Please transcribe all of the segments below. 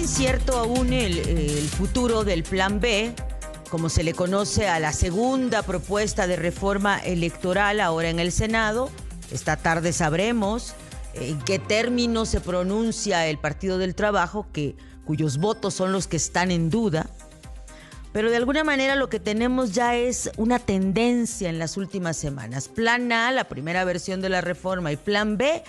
incierto aún el futuro del Plan B, como se le conoce a la segunda propuesta de reforma electoral ahora en el Senado. Esta tarde sabremos en qué términos se pronuncia el Partido del Trabajo, cuyos votos son los que están en duda. Pero de alguna manera lo que tenemos ya es una tendencia en las últimas semanas. Plan A, la primera versión de la reforma, y Plan B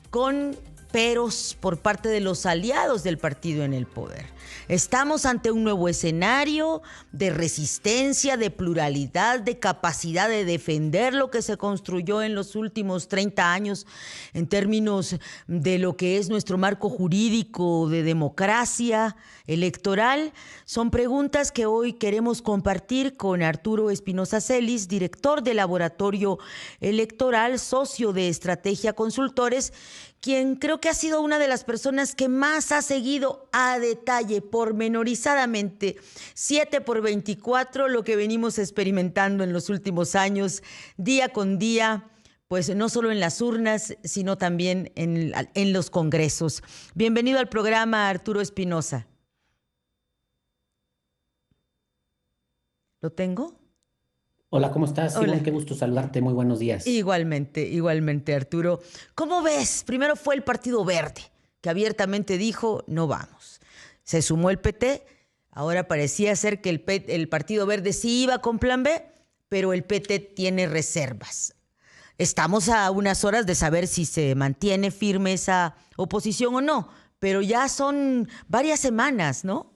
con peros por parte de los aliados del partido en el poder. Estamos ante un nuevo escenario de resistencia, de pluralidad, de capacidad de defender lo que se construyó en los últimos 30 años en términos de lo que es nuestro marco jurídico de democracia electoral. Son preguntas que hoy queremos compartir con Arturo Espinosa Celis, director del Laboratorio Electoral, socio de Estrategia Consultores, quien creo que ha sido una de las personas que más ha seguido a detalle, pormenorizadamente, 7x24, lo que venimos experimentando en los últimos años, día con día, pues no solo en las urnas, sino también en los congresos. Bienvenido al programa, Arturo Espinosa. ¿Lo tengo? Hola, ¿cómo estás? Hola. Ivonne, qué gusto saludarte. Muy buenos días. Igualmente, Arturo. ¿Cómo ves? Primero fue el Partido Verde, que abiertamente dijo, no vamos. Se sumó el PT, ahora parecía ser que el Partido Verde sí iba con Plan B, pero el PT tiene reservas. Estamos a unas horas de saber si se mantiene firme esa oposición o no, pero ya son varias semanas, ¿no?,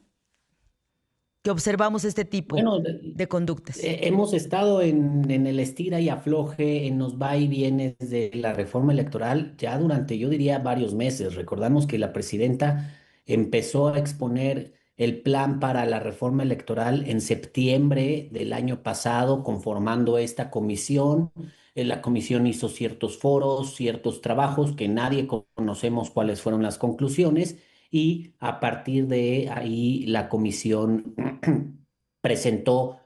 que observamos este tipo Bueno, de conductas. hemos estado en el estira y afloje, en los va y vienes de la reforma electoral ya durante, yo diría, varios meses. Recordamos que la presidenta empezó a exponer el plan para la reforma electoral en septiembre del año pasado, conformando esta comisión. La comisión hizo ciertos foros, ciertos trabajos que nadie conocemos cuáles fueron las conclusiones. Y a partir de ahí la comisión presentó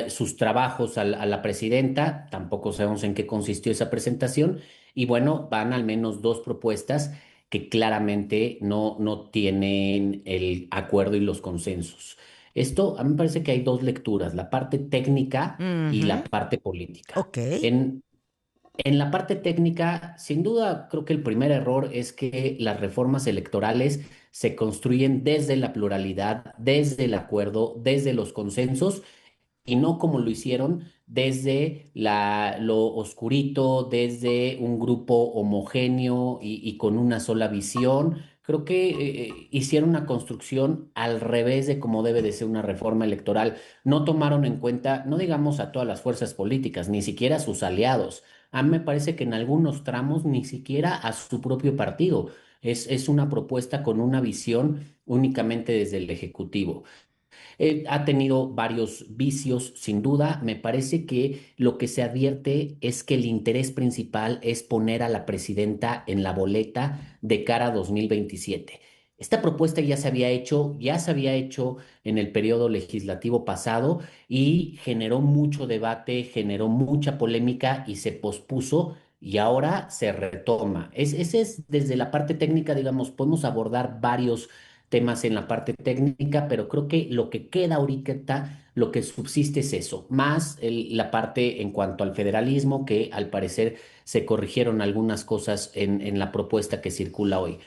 sus trabajos a la presidenta, tampoco sabemos en qué consistió esa presentación, y bueno, van al menos dos propuestas que claramente no tienen el acuerdo y los consensos. Esto, a mí me parece que hay dos lecturas, la parte técnica y la Ujú. parte política. Ok. En la parte técnica, sin duda, creo que el primer error es que las reformas electorales se construyen desde la pluralidad, desde el acuerdo, desde los consensos y no como lo hicieron desde lo oscurito, desde un grupo homogéneo y con una sola visión. Creo que hicieron una construcción al revés de cómo debe de ser una reforma electoral. No tomaron en cuenta, no digamos a todas las fuerzas políticas, ni siquiera a sus aliados. A mí me parece que en algunos tramos ni siquiera a su propio partido. Es una propuesta con una visión únicamente desde el Ejecutivo. Ha tenido varios vicios, sin duda. Me parece que lo que se advierte es que el interés principal es poner a la presidenta en la boleta de cara a 2027. Esta propuesta ya se había hecho en el periodo legislativo pasado y generó mucho debate, generó mucha polémica y se pospuso y ahora se retoma. Ese es desde la parte técnica, digamos, podemos abordar varios temas en la parte técnica, pero creo que lo que queda ahorita, lo que subsiste es eso, más la parte en cuanto al federalismo, que al parecer se corrigieron algunas cosas en la propuesta que circula hoy.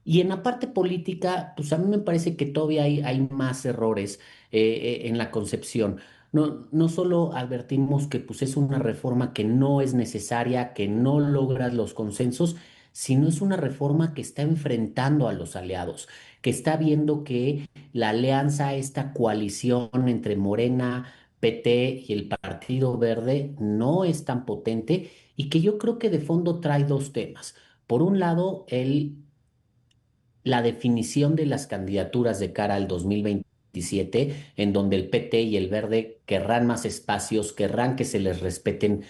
Y en la parte política, pues a mí me parece que todavía hay más errores en la concepción. No solo advertimos que pues, es una reforma que no es necesaria, que no logra los consensos, sino es una reforma que está enfrentando a los aliados, que está viendo que la alianza, esta coalición entre Morena, PT y el Partido Verde no es tan potente y que yo creo que de fondo trae dos temas. Por un lado, la definición de las candidaturas de cara al 2027, en donde el PT y el Verde querrán más espacios, querrán que se les respeten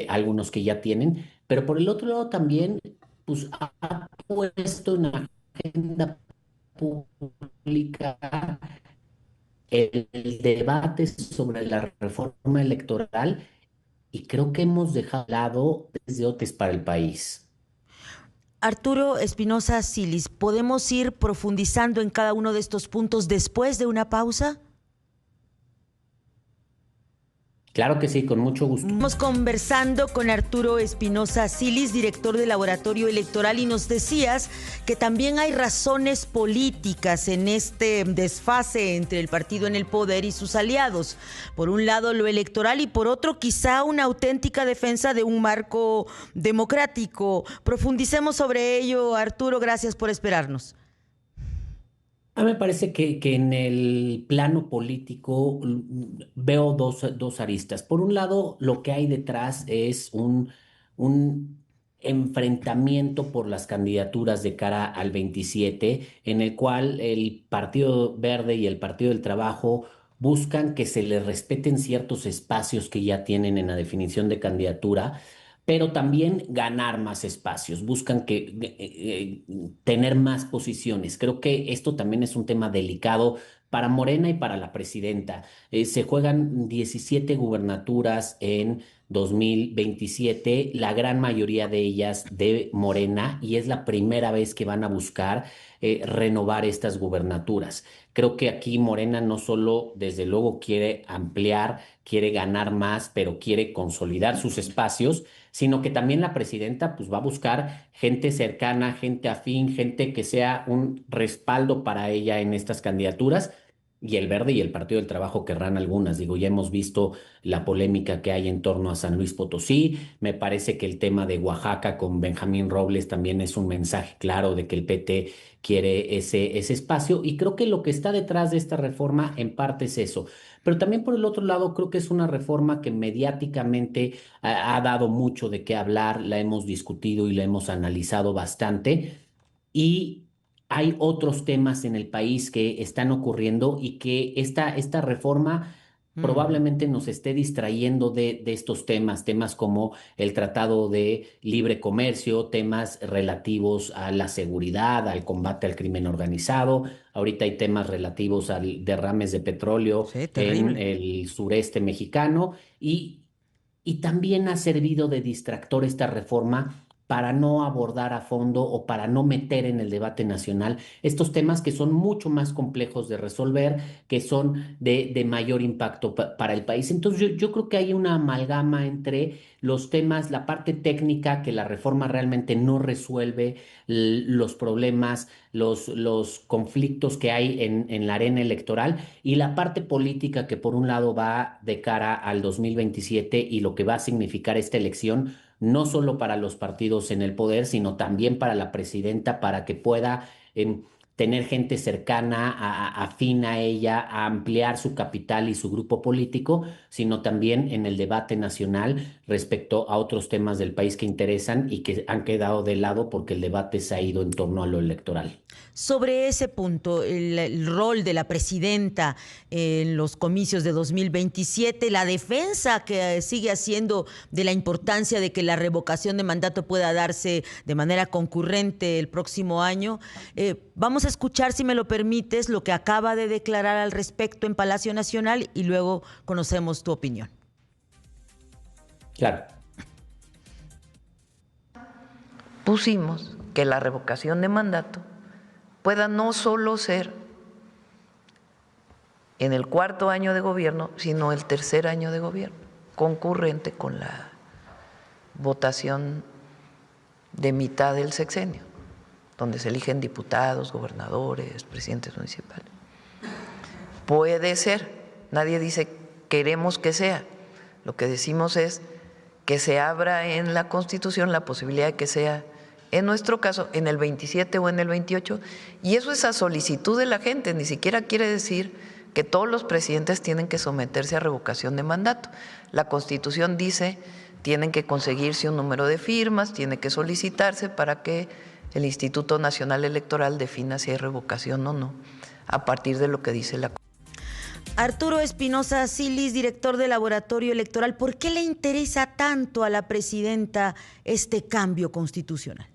algunos que ya tienen, pero por el otro lado también, pues ha puesto en la agenda pública el debate sobre la reforma electoral y creo que hemos dejado de lado desde otros para el país. Arturo Espinosa Silis, ¿podemos ir profundizando en cada uno de estos puntos después de una pausa? Claro que sí, con mucho gusto. Estamos conversando con Arturo Espinosa Silis, director del Laboratorio Electoral, y nos decías que también hay razones políticas en este desfase entre el partido en el poder y sus aliados. Por un lado lo electoral y por otro quizá una auténtica defensa de un marco democrático. Profundicemos sobre ello, Arturo, gracias por esperarnos. A mí me parece que en el plano político veo dos aristas. Por un lado, lo que hay detrás es un enfrentamiento por las candidaturas de cara al 27, en el cual el Partido Verde y el Partido del Trabajo buscan que se les respeten ciertos espacios que ya tienen en la definición de candidatura, pero también ganar más espacios, buscan tener más posiciones. Creo que esto también es un tema delicado para Morena y para la presidenta. Se juegan 17 gubernaturas en 2027, la gran mayoría de ellas de Morena, y es la primera vez que van a buscar renovar estas gubernaturas. Creo que aquí Morena no solo, desde luego, quiere ampliar, quiere ganar más, pero quiere consolidar sus espacios, sino que también la presidenta pues va a buscar gente cercana, gente afín, gente que sea un respaldo para ella en estas candidaturas. Y el Verde y el Partido del Trabajo querrán algunas. Digo, ya hemos visto la polémica que hay en torno a San Luis Potosí. Me parece que el tema de Oaxaca con Benjamín Robles también es un mensaje claro de que el PT quiere ese espacio. Y creo que lo que está detrás de esta reforma en parte es eso. Pero también por el otro lado, creo que es una reforma que mediáticamente ha dado mucho de qué hablar, la hemos discutido y la hemos analizado bastante. Y hay otros temas en el país que están ocurriendo y que esta reforma probablemente nos esté distrayendo de estos temas, temas como el Tratado de Libre Comercio, temas relativos a la seguridad, al combate al crimen organizado. Ahorita hay temas relativos al derrames de petróleo Sí, en terrible. el sureste mexicano y también ha servido de distractor esta reforma para no abordar a fondo o para no meter en el debate nacional estos temas que son mucho más complejos de resolver, que son de mayor impacto para el país. Entonces yo creo que hay una amalgama entre los temas, la parte técnica que la reforma realmente no resuelve, los problemas, los conflictos que hay en la arena electoral y la parte política que por un lado va de cara al 2027 y lo que va a significar esta elección, no solo para los partidos en el poder, sino también para la presidenta, para que pueda tener gente cercana, afín a ella, a ampliar su capital y su grupo político, sino también en el debate nacional respecto a otros temas del país que interesan y que han quedado de lado porque el debate se ha ido en torno a lo electoral. Sobre ese punto, el rol de la presidenta en los comicios de 2027, la defensa que sigue haciendo de la importancia de que la revocación de mandato pueda darse de manera concurrente el próximo año. Vamos a escuchar, si me lo permites, lo que acaba de declarar al respecto en Palacio Nacional y luego conocemos tu opinión. Claro. Pusimos que la revocación de mandato pueda no solo ser en el cuarto año de gobierno, sino el tercer año de gobierno, concurrente con la votación de mitad del sexenio, donde se eligen diputados, gobernadores, presidentes municipales. Puede ser, nadie dice queremos que sea, lo que decimos es que se abra en la Constitución la posibilidad de que sea, en nuestro caso, en el 27 o en el 28, y eso es a solicitud de la gente, ni siquiera quiere decir que todos los presidentes tienen que someterse a revocación de mandato. La Constitución dice tienen que conseguirse un número de firmas, tiene que solicitarse para que el Instituto Nacional Electoral defina si hay revocación o no, a partir de lo que dice la Constitución. Arturo Espinosa Silis, director del Laboratorio Electoral, ¿por qué le interesa tanto a la presidenta este cambio constitucional?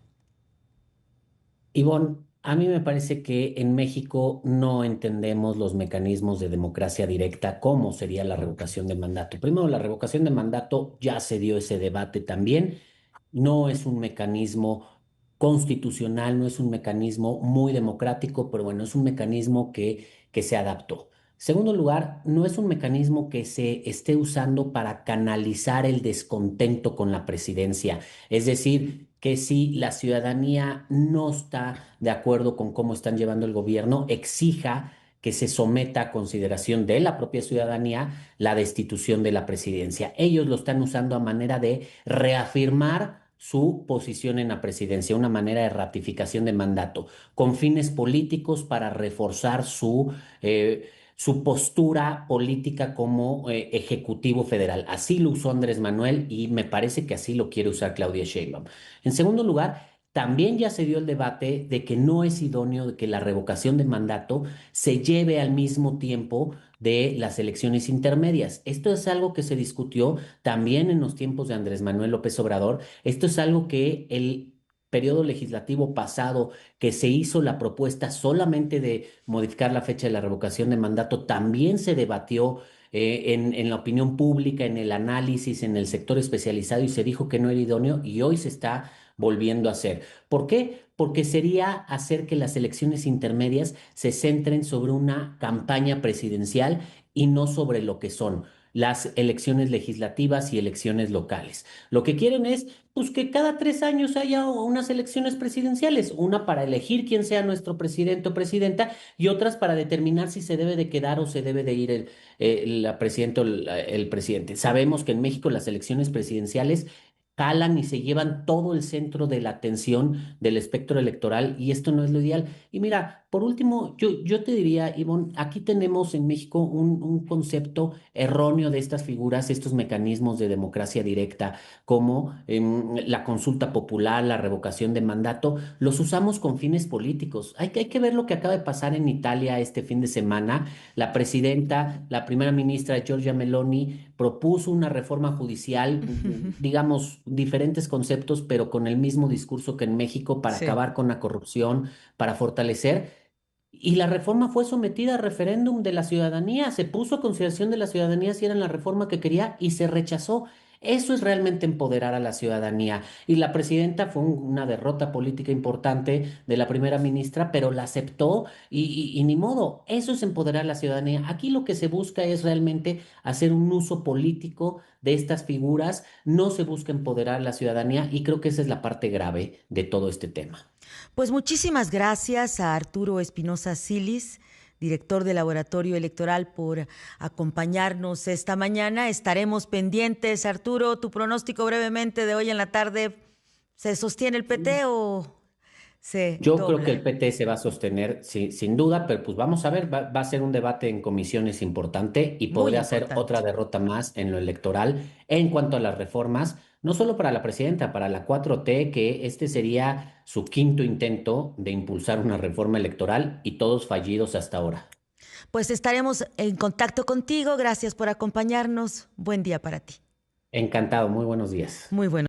Ivonne, a mí me parece que en México no entendemos los mecanismos de democracia directa, cómo sería la revocación de mandato. Primero, la revocación de mandato ya se dio ese debate también. No es un mecanismo constitucional, no es un mecanismo muy democrático, pero bueno, es un mecanismo que se adaptó. Segundo lugar, no es un mecanismo que se esté usando para canalizar el descontento con la presidencia. Es decir, que si la ciudadanía no está de acuerdo con cómo están llevando el gobierno, exija que se someta a consideración de la propia ciudadanía la destitución de la presidencia. Ellos lo están usando a manera de reafirmar su posición en la presidencia, una manera de ratificación de mandato, con fines políticos para reforzar su postura política como ejecutivo federal. Así lo usó Andrés Manuel y me parece que así lo quiere usar Claudia Sheinbaum. En segundo lugar, también ya se dio el debate de que no es idóneo de que la revocación de mandato se lleve al mismo tiempo de las elecciones intermedias. Esto es algo que se discutió también en los tiempos de Andrés Manuel López Obrador. Esto es algo que el periodo legislativo pasado, que se hizo la propuesta solamente de modificar la fecha de la revocación de mandato, también se debatió en la opinión pública, en el análisis, en el sector especializado y se dijo que no era idóneo y hoy se está volviendo a hacer. ¿Por qué? Porque sería hacer que las elecciones intermedias se centren sobre una campaña presidencial y no sobre lo que son las elecciones legislativas y elecciones locales. Lo que quieren es, pues, que cada 3 años haya unas elecciones presidenciales, una para elegir quién sea nuestro presidente o presidenta y otras para determinar si se debe de quedar o se debe de ir la presidenta o el presidente. Sabemos que en México las elecciones presidenciales jalan y se llevan todo el centro de la atención del espectro electoral y esto no es lo ideal. Y mira, por último, yo te diría, Ivonne, aquí tenemos en México un concepto erróneo de estas figuras, estos mecanismos de democracia directa, como la consulta popular, la revocación de mandato, los usamos con fines políticos. Hay que ver lo que acaba de pasar en Italia este fin de semana. La presidenta, la primera ministra Giorgia Meloni, propuso una reforma judicial, digamos, diferentes conceptos, pero con el mismo discurso que en México para Sí. acabar con la corrupción, para fortalecer. Y la reforma fue sometida a referéndum de la ciudadanía, se puso a consideración de la ciudadanía si era la reforma que quería y se rechazó. Eso es realmente empoderar a la ciudadanía. Y la presidenta fue una derrota política importante de la primera ministra, pero la aceptó y ni modo. Eso es empoderar a la ciudadanía. Aquí lo que se busca es realmente hacer un uso político de estas figuras, no se busca empoderar a la ciudadanía y creo que esa es la parte grave de todo este tema. Pues muchísimas gracias a Arturo Espinosa Silis, director del Laboratorio Electoral, por acompañarnos esta mañana. Estaremos pendientes. Arturo, tu pronóstico brevemente de hoy en la tarde, ¿se sostiene el PT o se Yo creo que el dobla? PT se va a sostener sin duda, pero pues vamos a ver, va a ser un debate en comisiones importante y Muy podría ser otra importante. derrota más en lo electoral en cuanto a las reformas, no solo para la presidenta, para la 4T, que este sería su quinto intento de impulsar una reforma electoral y todos fallidos hasta ahora. Pues estaremos en contacto contigo. Gracias por acompañarnos. Buen día para ti. Encantado, muy buenos días. Muy bueno.